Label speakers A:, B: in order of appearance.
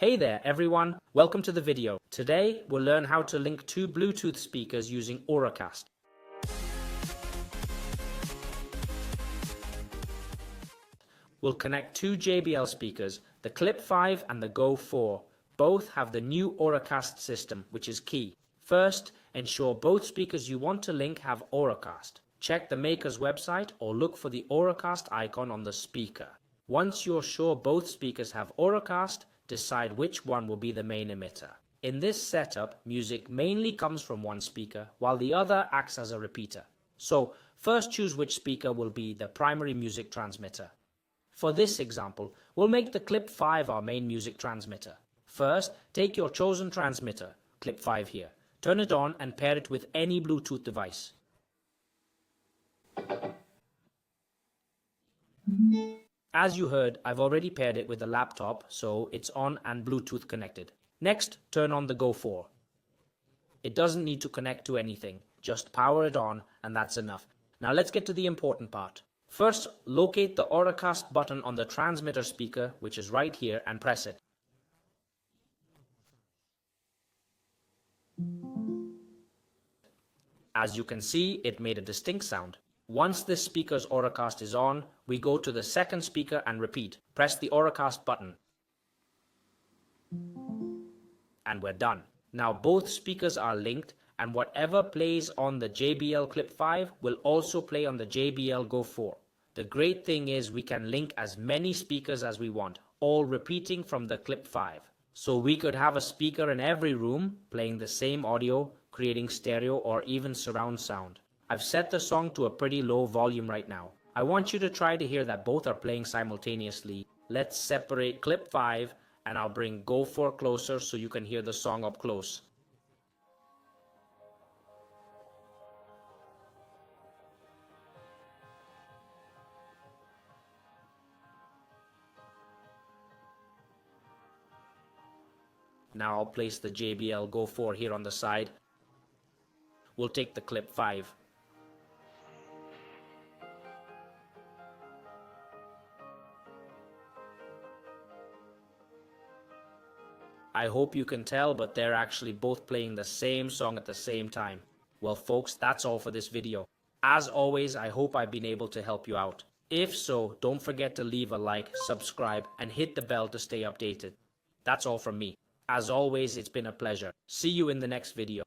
A: Hey there everyone, welcome to the video. Today we'll learn how to link two Bluetooth speakers using Auracast. We'll connect two JBL speakers, the Clip 5 and the Go 4. Both have the new Auracast system, which is key. First, ensure both speakers you want to link have Auracast. Check the maker's website or look for the Auracast icon on the speaker. Once you're sure both speakers have Auracast, decide which one will be the main emitter. In this setup, music mainly comes from one speaker, while the other acts as a repeater. So, first choose which speaker will be the primary music transmitter. For this example, we'll make the Clip 5 our main music transmitter. First, take your chosen transmitter, Clip 5 here, turn it on and pair it with any Bluetooth device. As you heard, I've already paired it with a laptop, so it's on and Bluetooth connected. Next, turn on the Go 4. It doesn't need to connect to anything, just power it on and that's enough. Now let's get to the important part. First, locate the Auracast button on the transmitter speaker, which is right here, and press it. As you can see, it made a distinct sound. Once this speaker's Auracast is on, we go to the second speaker and repeat. Press the Auracast button. And we're done. Now both speakers are linked, and whatever plays on the JBL Clip 5 will also play on the JBL Go 4. The great thing is we can link as many speakers as we want, all repeating from the Clip 5. So we could have a speaker in every room playing the same audio, creating stereo or even surround sound. I've set the song to a pretty low volume right now. I want you to try to hear that both are playing simultaneously. Let's separate Clip 5 and I'll bring Go 4 closer so you can hear the song up close. Now I'll place the JBL Go 4 here on the side. We'll take the Clip 5. I hope you can tell, but they're actually both playing the same song at the same time. Well folks, that's all for this video. As always, I hope I've been able to help you out. If so, don't forget to leave a like, subscribe, and hit the bell to stay updated. That's all from me. As always, it's been a pleasure. See you in the next video.